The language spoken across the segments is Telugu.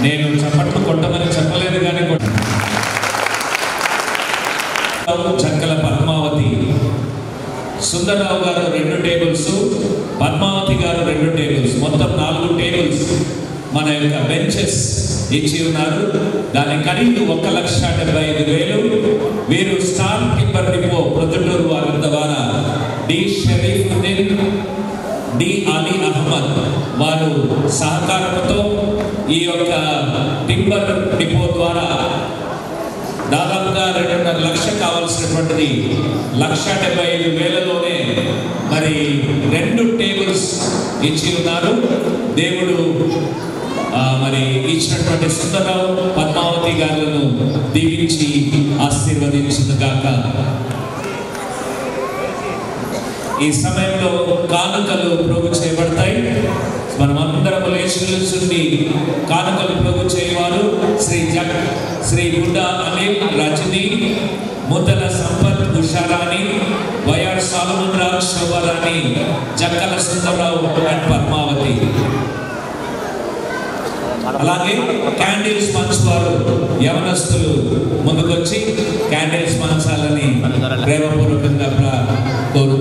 నేను చప్పట్లు కొట్టమని చెప్పలేదు కానీ చక్కల పద్మావతి, సుందరరావు గారు 2 టేబుల్స్, పద్మావతి గారు 2 టేబుల్స్, మొత్తం 4 టేబుల్స్ మన యొక్క బెంచెస్ ఇచ్చి ఉన్నారు. దాని ఖరీదు 1,75,000. వీరు స్టార్ టింబర్ డిపో ప్రొద్దుటూరు వారి ద్వారా డి షరీఫుద్దీన్, డి అలీ అహ్మద్ వారు సహకారంతో ఈ యొక్క టింబర్ డిపో ద్వారా దాదాపుగా 2.5 లక్షలు కావాల్సినటువంటిది 1,75,000లోనే మరి 2 టేబుల్స్ ఇచ్చి ఉన్నారు. దేవుడు మరి ఇచ్చినటువంటి సుందరరావు పద్మావతి గారులను దీవించి ఆశీర్వదించుగాక. ఈ సమయంలో కానుకలు ప్రోగు చేయబడతాయి. మనమందరం లేచి నిల్చుండి కానుకలు ప్రోగు చేయవారు శ్రీ గుడ్డ Anil Rajani, Muddala Sampath Usharani, Y R Solomon Raj Shobharani, Jakkala Sundararao and Padmavathi. అలాగే క్యాండిల్స్ పంచువారు యవనస్తులు ముందుకొచ్చి క్యాండిల్స్ పంచాలని ప్రేమపూర్వకంగా కోరు.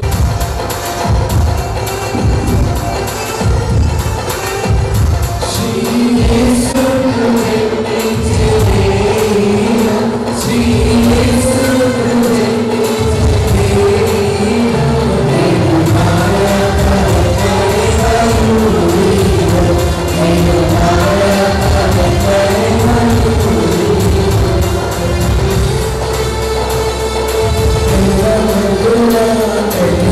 Thank you.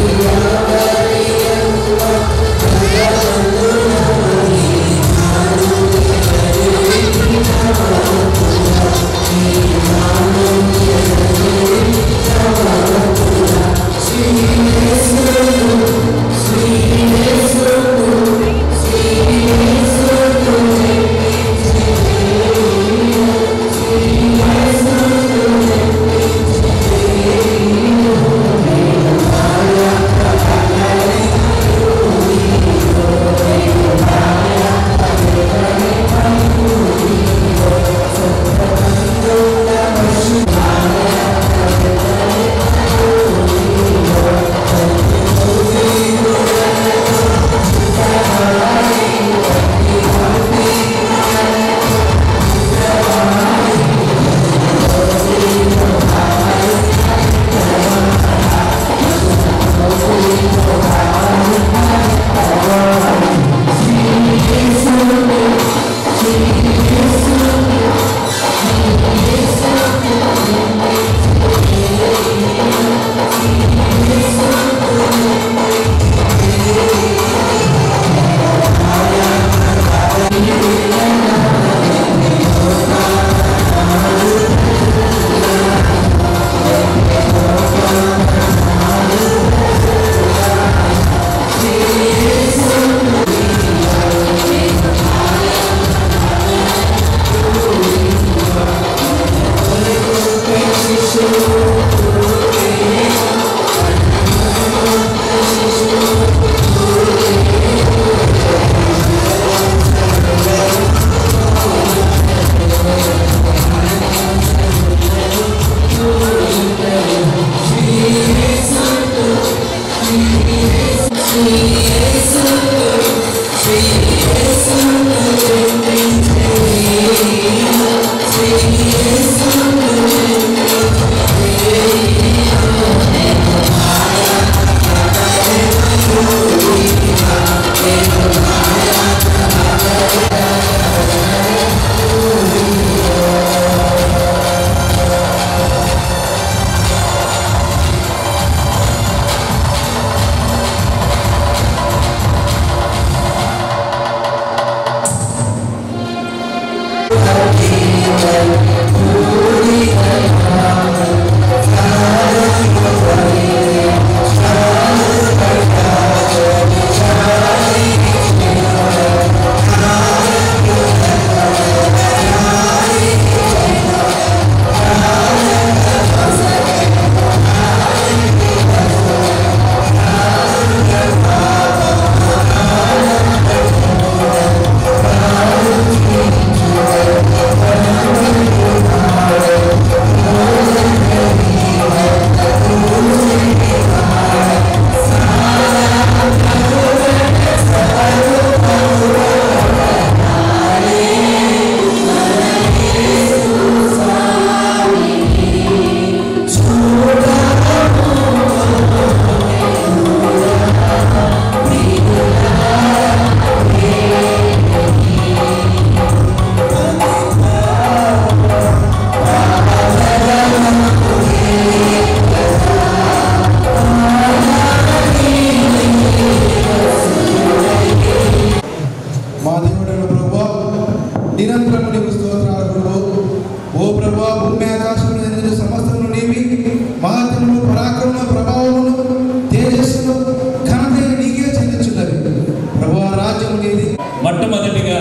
మొట్టమొదటిగా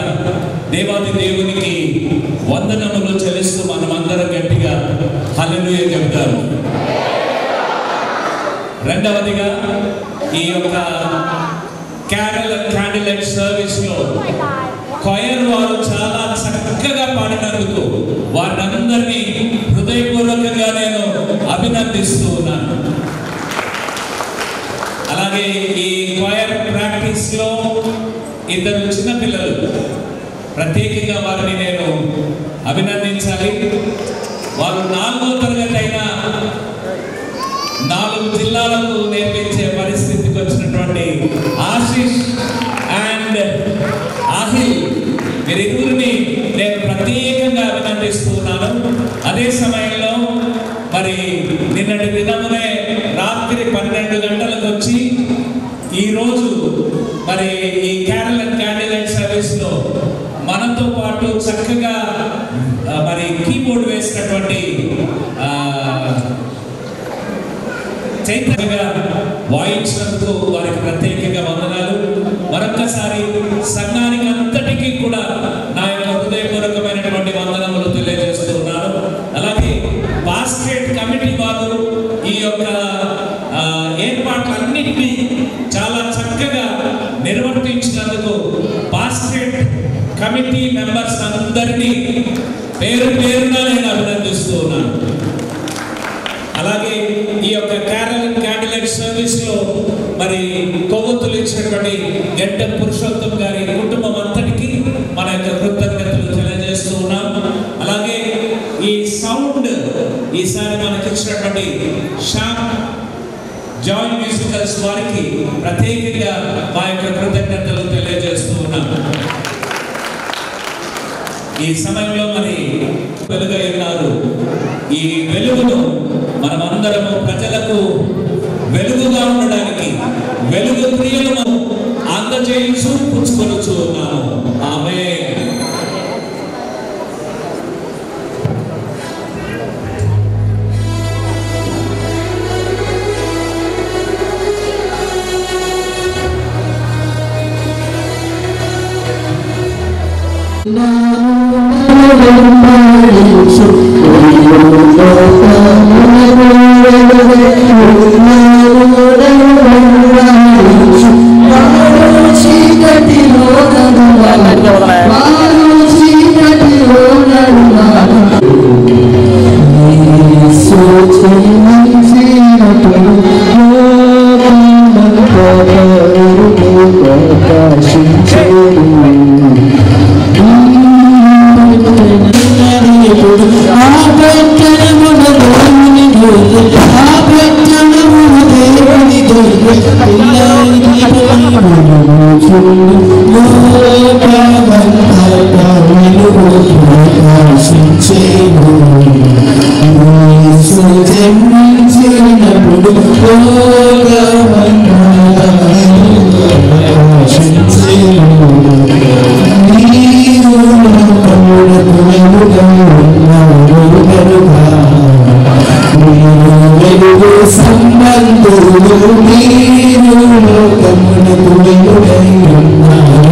దేవాది దేవునికి వందనములు చెల్లిస్తూ మనమందరం గట్టిగా హల్లెలూయా చెప్తారు. రెండవదిగా ఈ యొక్క క్యాండిల్ లైట్ సర్వీస్ లో కొయర్ వారు చాలా చక్కగా పాడినందుకు వారందరినీ హృదయపూర్వకంగా నేను అభినందిస్తూ ఉన్నాను. అలాగే ఈ కొయర్ ప్రాక్టీస్ లో ఇద్దరు చిన్న పిల్లలు, ప్రత్యేకంగా వారిని నేను అభినందించాలి. వారు 4వ తరగతి అయినా 4 జిల్లాలకు నేర్పించే పరిస్థితికి వచ్చినటువంటి ఆశీష్ అండ్ ఆహిల్, వీరిరువురిని నేను ప్రత్యేకంగా అభినందిస్తున్నాను. అదే సమయంలో మరి నిన్నటి దినమునే రాత్రి 12 గంటలకు వచ్చి ఈరోజు మరి ఈ క్యాండిల్ లైట్ సర్వీస్ లో మనతో పాటు చక్కగా మరి కీబోర్డ్ వేసినటువంటి చైతన్యంగా వాయించినందుకు వారికి ప్రత్యేకంగా వందనాలు. మరొక్కసారి సంఘానికి అంతటికీ కూడా నా యొక్క హృదయపూర్వకమైనటువంటి వందనములు తెలియజేస్తున్నాను. అలాగే బాస్కెట్ కమిటీ వారు ఈ యొక్క ఏర్పాట్లన్నింటినీ చాలా చక్కగా నిర్వర్తించినందుకు బాస్కెట్ కమిటీ మెంబర్స్ అందరినీ పేరు పేరున నేను అభినందిస్తూ ఉన్నాను. అలాగే ఈ యొక్క క్యాండిల్ లైట్ సర్వీస్ లో మరి కొవ్వొత్తులు ఇచ్చినటువంటి గంట పురుషోత్తం గారి కుటుంబం అంతటికి మన యొక్క కృతజ్ఞతలు తెలియజేస్తూ ఉన్నాం. అలాగే ఈ సౌండ్ ఈసారి మనకి ఇచ్చినటువంటి శ్యామ్ జాయ్ మ్యూజికల్స్ వారికి ప్రత్యేకంగా మా యొక్క కృతజ్ఞతలు తెలియజేస్తూ ఉన్నాం. ఈ సమయంలో మరి వెలుగై ఉన్నారు. ఈ వెలుగును మనమందరము ప్రజలకు వెలుగుగా ఉండడానికి వెలుగు క్రియలను అందజేయించు పుచ్చుకొనుచు ఉన్నాము. ఆమేన్. సంబంధులు మీరు లోకమునకు వెలుగై ఉన్నారు.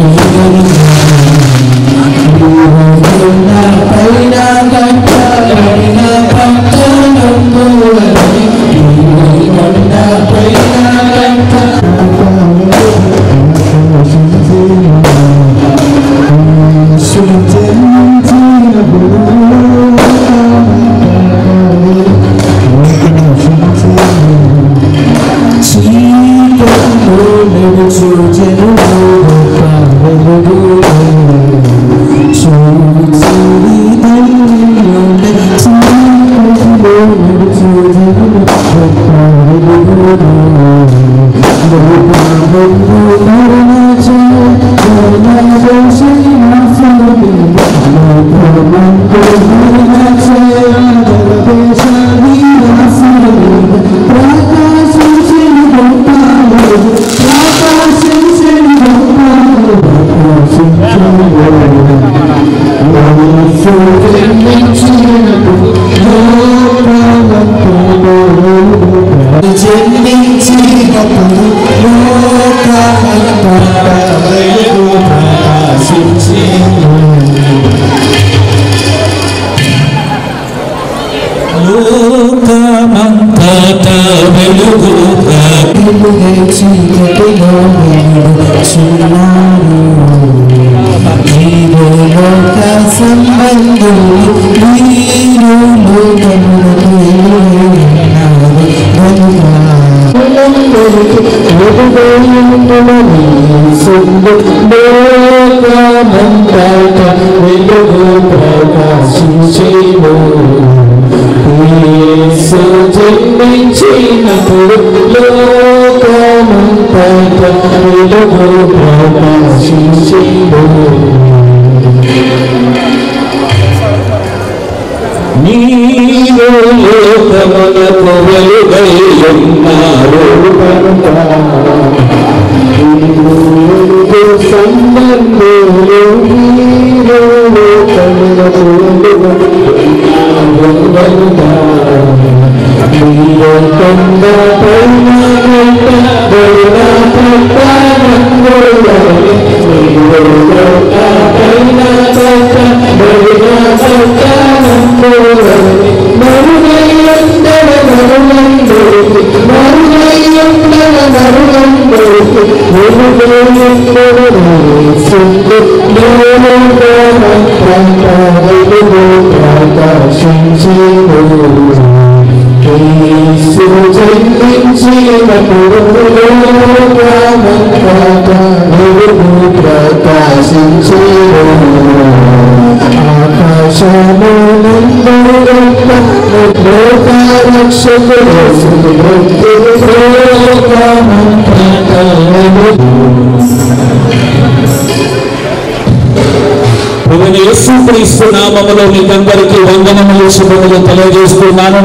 యేసుక్రీస్తు నామములో మీకందరికీ వందనములు శుభములు తెలియజేస్తున్నాను.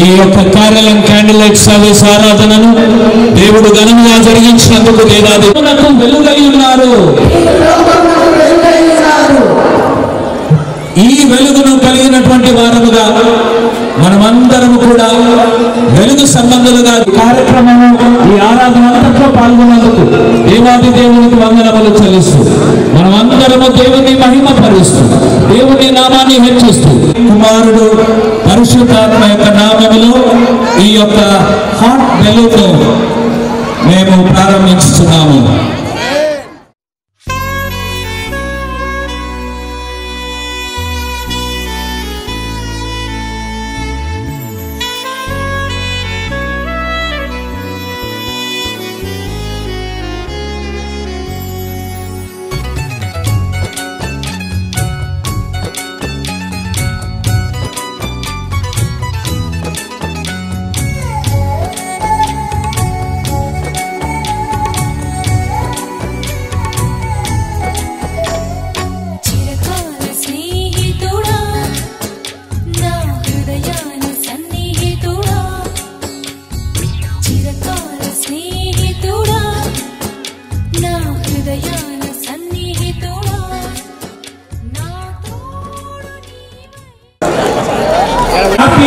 ఈ యొక్క కార్యాలయం క్యాండిల్ లైట్ సర్వీస్ ఆరాధనను దేవుడు ఘనంగా జరిగించినందుకు దేవాది వెలుగై ఉన్నారు. ఈ వెలుగును కలిగినటువంటి వారముగా మనమందరము కూడా వెలుగు సంబంధులుగా కార్యక్రమము ఈ ఆరాధన అంతట్లో పాల్గొన్నందుకు దేవాది దేవునికి వందనములు చెల్లిస్తూ మనమందరము దేవుని మహిమ పరుస్తూ దేవుని నామాన్ని హెచ్చిస్తూ కుమారుడు పరిశుద్ధాత్మ యొక్క నామములో ఈ యొక్క హాట్ వెలుగును మేము ప్రారంభించుతున్నాము.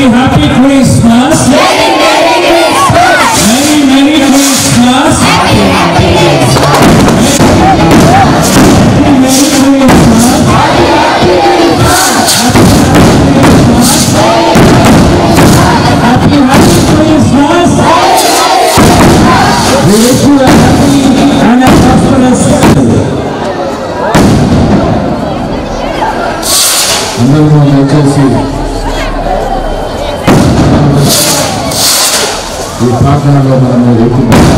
Happy Christmas. Merry Christmas. Merry Christmas. Happy Christmas. We wish you a happy and a prosperous ఈ ప్రార్థనలో మనము ఎక్కుతున్నాం.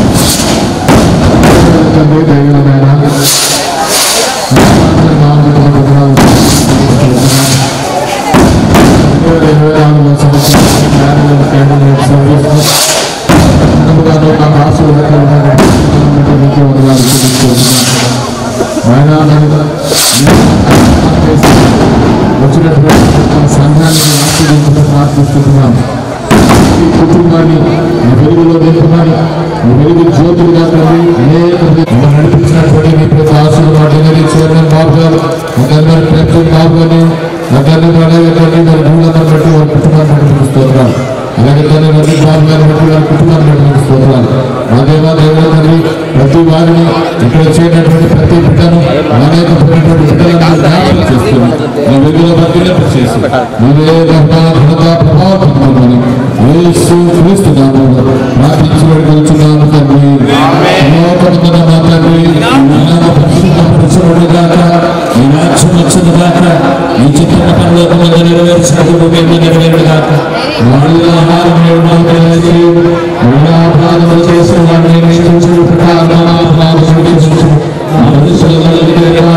వచ్చినటువంటి సంఘాన్ని ఆశీర్వదించడం ప్రార్థిస్తున్నాం. ఈ కుటుంబాన్ని ఈ వెలుగులో నింపుకొని ఈ వెలుగు జ్యోతులుగా తండ్రి అనేక నడిపించినటువంటి మీ ప్రతి ఆశీర్వాదాన్ని చైర్మన్ బాబు గారు అందరి ప్రేక్షకులు బాబు గారిని అందరినీ అలాగే తండ్రి మరి భూములను బట్టి వారి కుటుంబాన్ని నడిపిస్తున్నాం. అలాగే తండ్రి రజీష్ బాబు గారిని బట్టి వారి కుటుంబాన్ని నడిపిస్తున్నాం. మా దేవా దేవుల తండ్రి ప్రతి వారిని ఇక్కడ చేయనటువంటి ప్రతి బిడ్డను అనేక బిడ్డలను జ్ఞాపకం చేస్తున్నాం. చేసుకుని నీ వెలుగులో వర్ధిల్లింప చేసి నీవే మహిమ ఘనత ప్రభావం పొందమని యేసు క్రీస్తు నామములో ప్రార్థించి వేడుకొనుచున్నాము తండ్రి. లోకమందున మా తండ్రి నీ నామము పరిశుద్ధపరచబడుగాక, నీ రాజ్యం వచ్చుగాక, నీ చిత్తము పరలోకమందు నెరవేర్చినట్టు భూమి మీద నెరవేరుగాక. వాళ్ళ ఆహారం నేడు మాకు దయచేయి. మా అపరాధములు చేసిన వారిని నీ చూసిన ప్రకారం మా అపరాధములు క్షమించు. మా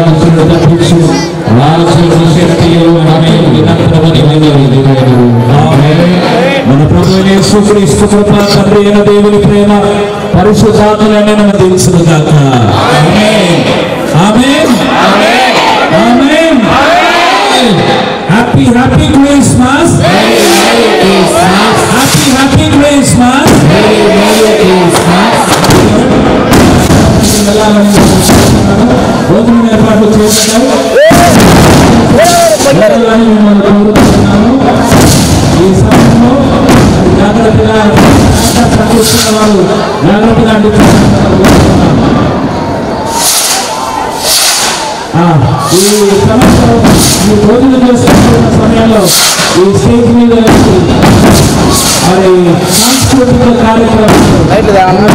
దోషులను తప్పించు. రాజ్యము శక్తియు మహిమయు నిరంతరము నీవే. ఆమేన్. మన ప్రభువైన యేసుక్రీస్తు కృప, తండ్రి అయిన దేవుని ప్రేమ, పరిశుద్ధాత్మలను దించుగాక. Amen. Amen. Amen. Amen. Happy happy Christmas. Happy happy Christmas. భోజనం ఏర్పాటు చేస్తున్నాము. ఈ సమయంలో జాగ్రత్తగా ప్రకటిస్తున్న వారు జాగ్రత్తగా ఈ సమయంలో ఈ భోజనం చేసుకుంటున్న సమయంలో ఈ స్టేజ్ మీద మరి సాంస్కృతిక కార్యక్రమాలు చిరకాలం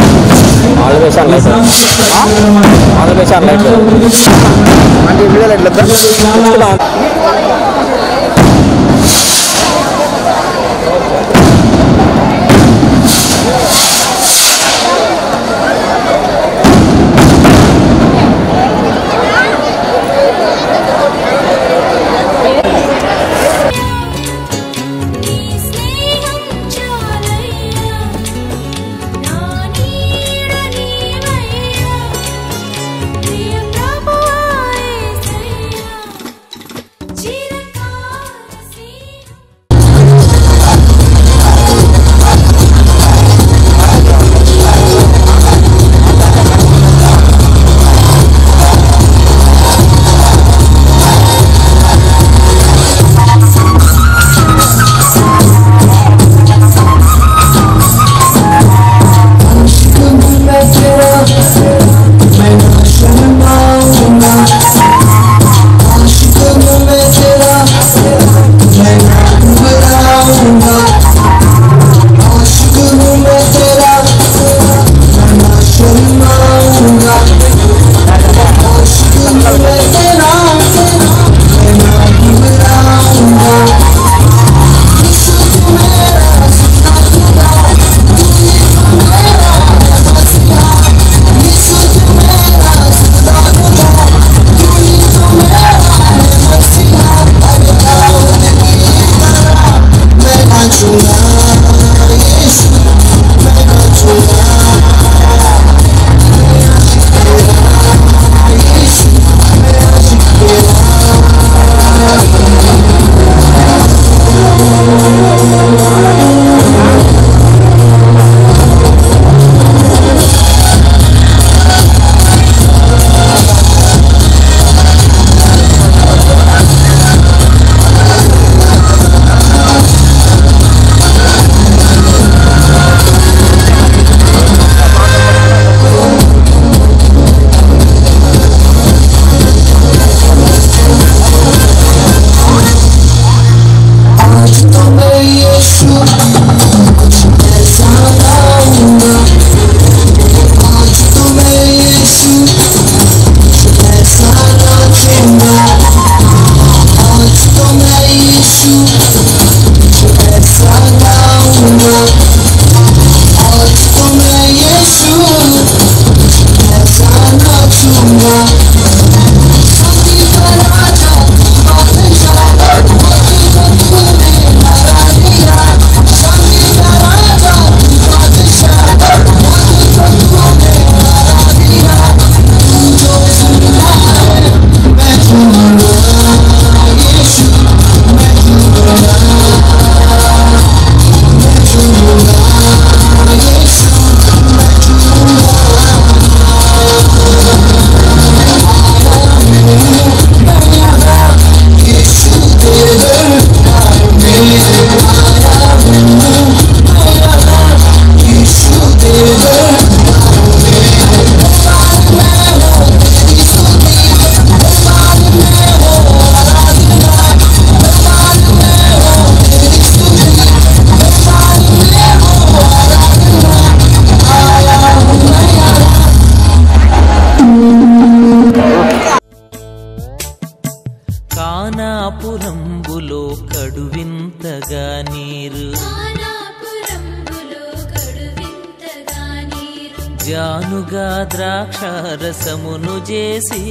ద్రాక్షారసమును చేసి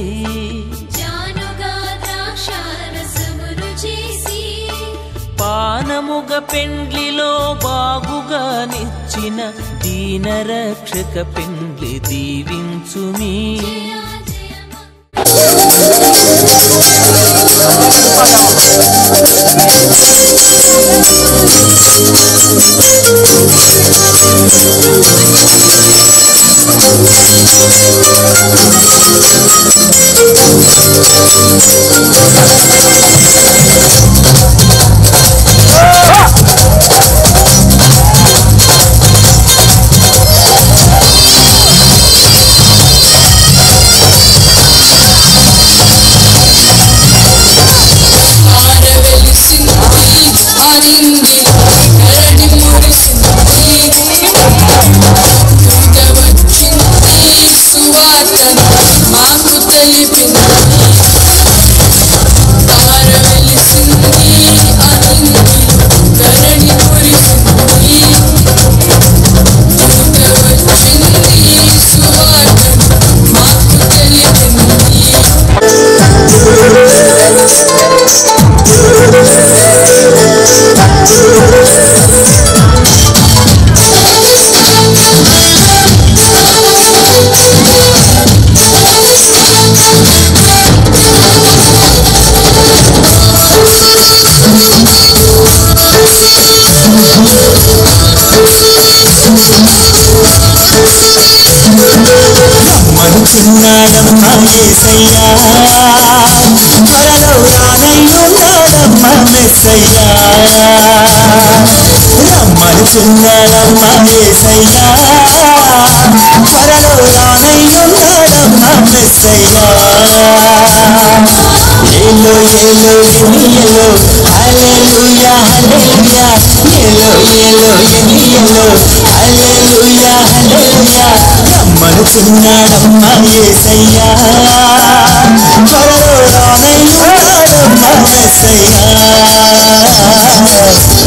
పానముగ పెండ్లిలో బాగుగా నిచ్చిన దీనరక్షక పెండ్లి దీవించుమీ. రమ్మనుచున్నాడమ్మా యేసయ్యా, త్వరలో రానయ్యున్నాడమ్మా మెస్సయ్యా. రమ్మనుచున్నాడమ్మా యేసయ్యా, త్వరలో రానయ్యున్నాడమ్మా మెస్సయ్యా. ఏలో ఏలో ఎనియలో హల్లెలూయా హల్లెలూయా, ఏలో ఏలో ఎనియలో హల్లెలూయా హల్లెలూయా. రమ్మనుచున్నాడమ్మా యేసయ్యా, త్వరలో రానయ్యున్నాడమ్మా మెస్సయ్యా.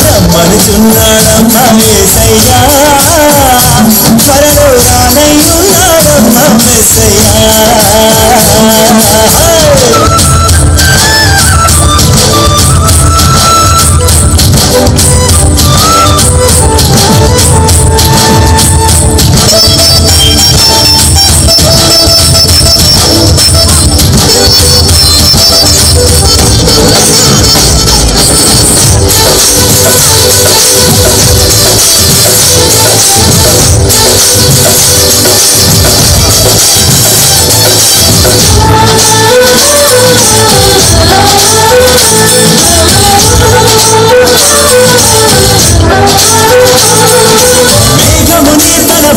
రమ్మనుచున్నాడమ్మా యేసయ్యా, త్వరలో రానయ్యున్నాడమ్మా మెస్సయ్యా.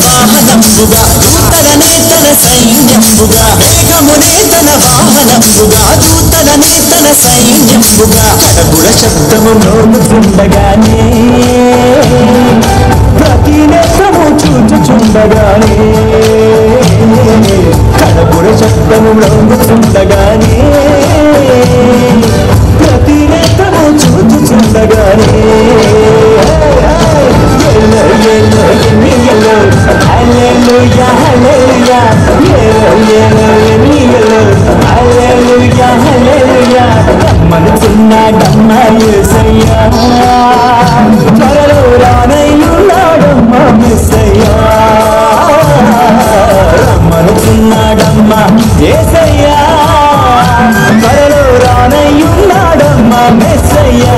వాహనముగా దూతలనే తన సైన్యముగా, వేగమునే తన వాహనముగా దూతలనే తన సైన్యముగా. కడబుల శబ్దము మోగుచుండగానే, ప్రతి నేత్రము చూచుచుండగానే, కడబుల శబ్దము మోగుచుండగానే, ప్రతి నేత్రము చూచుచుండగానే. Hallelujah, hallelujah, hallelujah, hallelujah. రమ్మనుచున్నాడమ్మా యేసయ్యా, త్వరలో రానయ్యున్నాడమ్మా మెస్సయ్యా. రమ్మనుచున్నాడమ్మా యేసయ్యా, త్వరలో రానయ్యున్నాడమ్మా మెస్సయ్యా.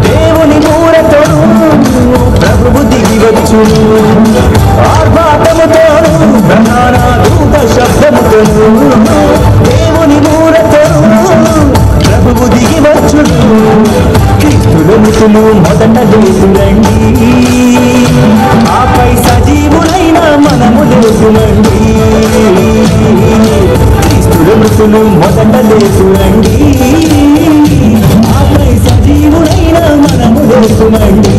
దేవుని మూరతోను ప్రభువు దిగివచ్చును, ఆర్భాటముతోను ప్రధాన దూత మృతులు మొదట లేదురండి, ఆపై సజీవులైన మనము లేదురండి. క్రీస్తుల మృతులు మొదట లేదురండి, ఆపై సజీవులైన మనము లేదురండి.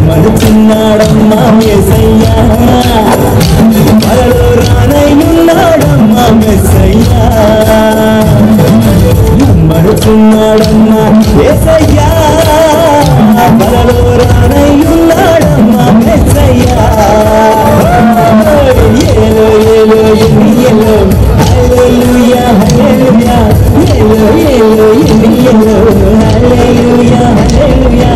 మనుచున్నాడమ్మా యేసయ్యా, త్వరలో రానయ్యున్నాడమ్మా మెస్సయ్యా. మనుచున్నాడమ్మా యేసయ్యా, త్వరలో రానయ్యున్నాడమ్మా మెస్సయ్యా. ఏలో ఏలో ఎన్నియలో హల్లెలూయా హల్లెలూయా, ఏలో ఏలో ఎన్నియలో హల్లెలూయా హల్లెలూయా,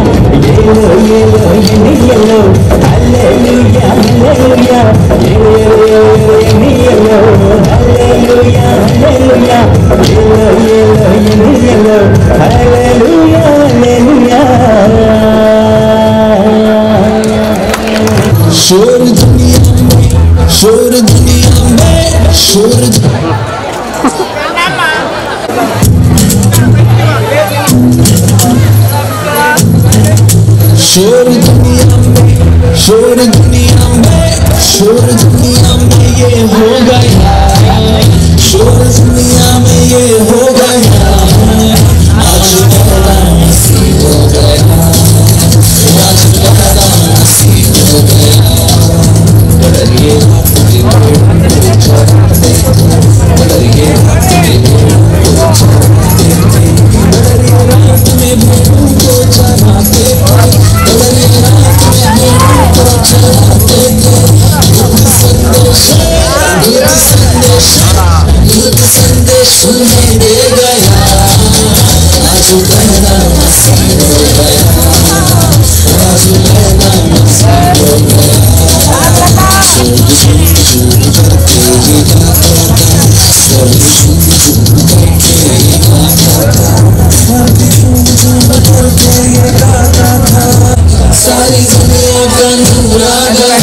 ఏలో ఏలో ఎన్నియలో హల్లెలూయా హల్లెలూయా, ఏలో ఏలో ఎన్నియలో హల్లెలూయా హల్లెలూయా, ఏలో ఏలో ఎన్నియలో హల్లెలూయా హల్లెలూయా. शोर दुनिया में, शोर दुनिया में, शोर शोर दुनिया में, शोर दुनिया में, शोर दुनिया में ये हो गया, शोर दुनिया में ये हो गया, आज मेरा नसीब हो गया, आज मेरा नसीब हो गया. बदलिए सारी दुनिया का नूर आ गया.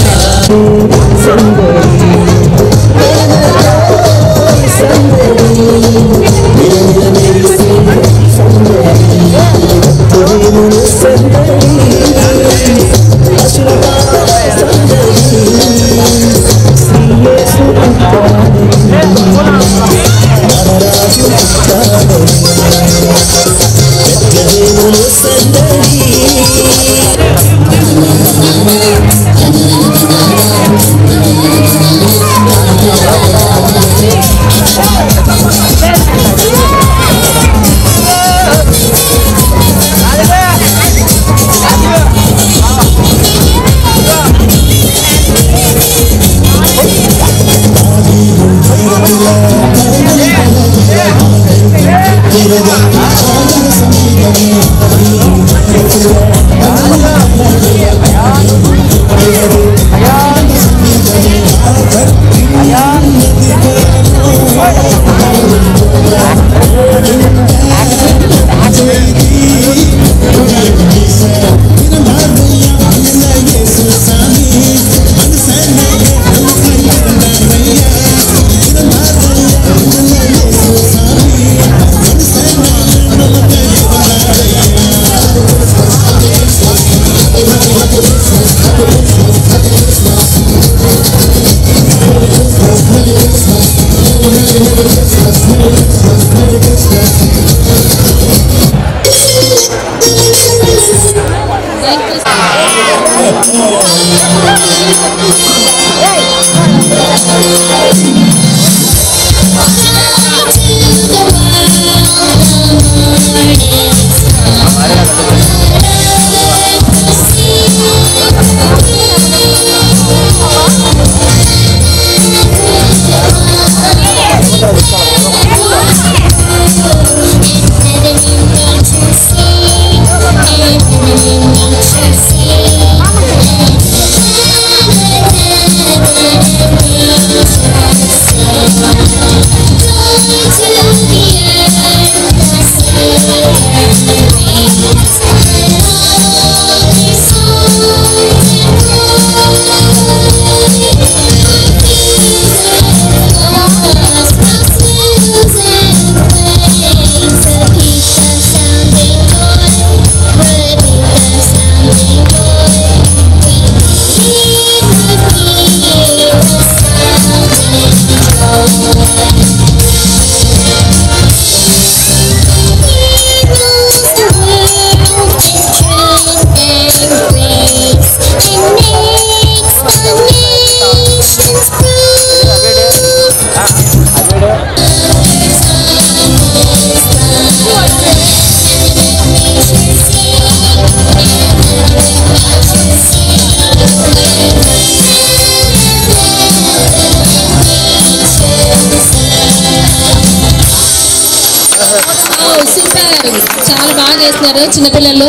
బాగా చేస్తున్నారు చిన్నపిల్లలు.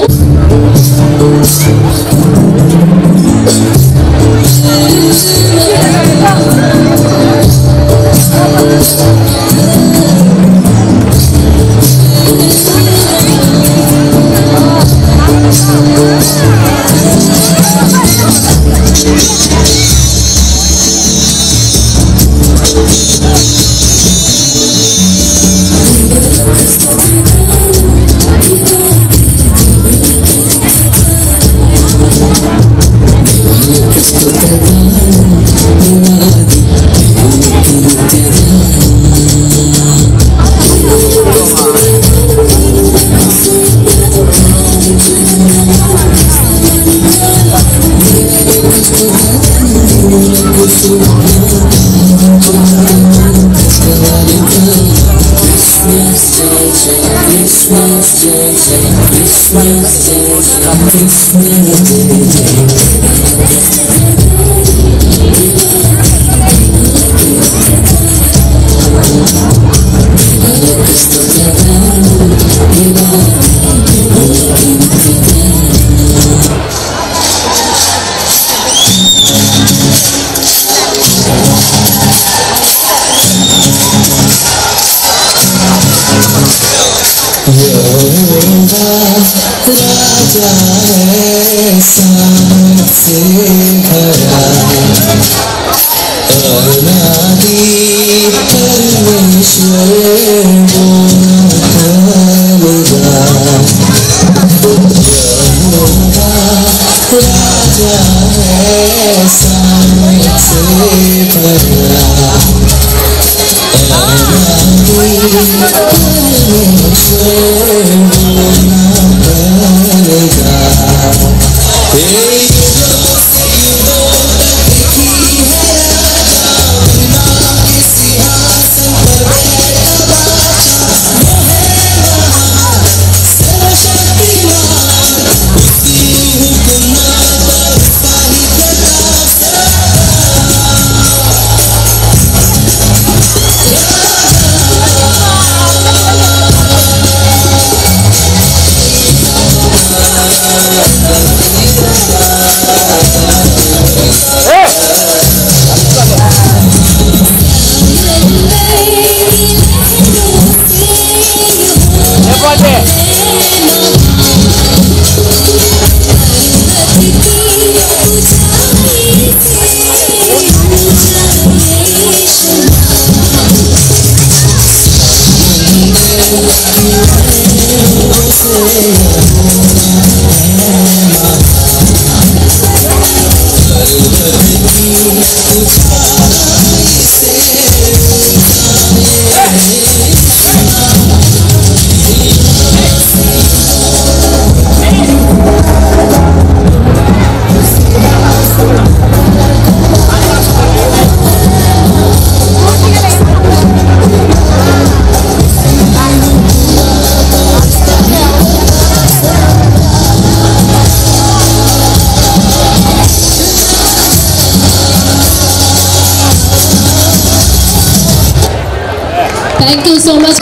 Thank you so much.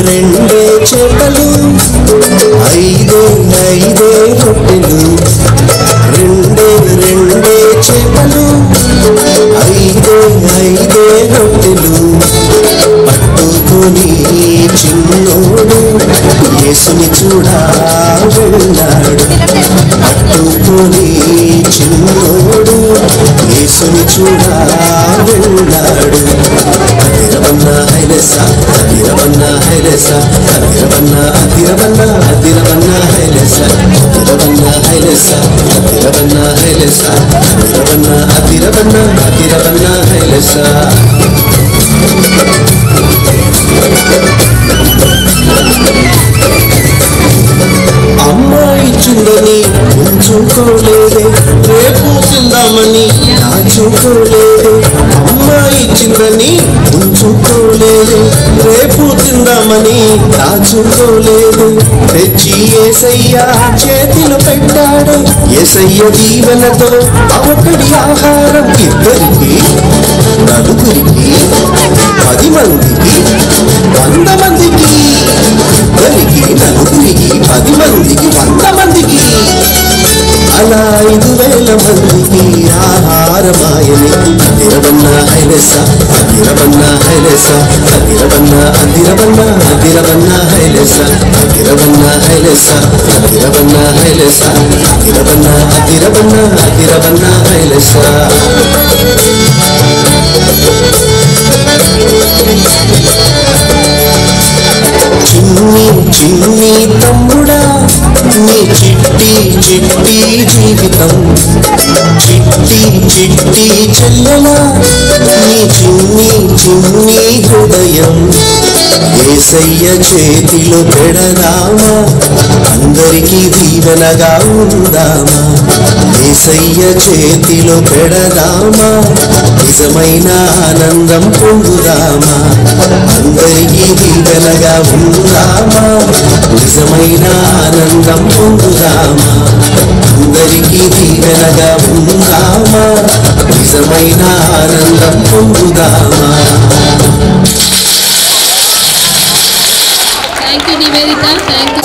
రెండే చేపలు ఐదే రొట్టెలు రెండే చేపలు ఐదే రొట్టెలు పట్టుకొని చిన్నోడు యేసుని చూడా వెళ్ళాడు పట్టుకొని చిన్నోడు యేసుని చూడా వెళ్ళాడు అదిరవన్న హైలెస అదిరవన్న హైలెస అదిరవన్న హైలెస అదిరవన్న హైలెస అదిరవన్న హైలెస అదిరవన్న హైలెస అమ్మాయి చుందని ఉంచుకోలేదే రేపు తిందామని దాచుకోలేదే అమ్మాయి చిందని ఉంచుకోలేదే రేపు తిందామని దాచుకోలేదు తెచ్చి యేసయ్య చేతిలో పెట్టాడు యేసయ్య దీవెనతో ఒకటి ఆహారం ఇద్దరికి నలుగురికి 10 మందికి 100 మందికి ఇద్దరికి నలుగురికి 10 మందికి 100 మందికి అలా 5000 మందికి ఆహారమాయని అదిరవన్న హైలెస అదిరవన్న హైలెస అదిరవన్న హైలెస అదిరవన్న హైలెస అదిరవన్న హైలెస అదిరవన్న హైలెస చిన్ని తమ్ముడా నీ చిట్టి జీవితం చిట్టి చెల్లెలా నీ చిన్ని హృదయం యేసయ్య చేతిలో పెడదామా అందరికీ దీవెనగా ఉందామా యేసయ్య చేతిలో పెడదామా నిజమైన ఆనందం పొందుదామా అందరికీ దీవెనగా ఉందామా నిజమైన ఆనందం పొందుదామా అందరికీ దీవెనగా ఉందామా నిజమైన ఆనందం పొందుదామా thank you Nivedita thank you.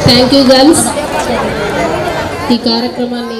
Thank you girls. ఈ కార్యక్రమాన్ని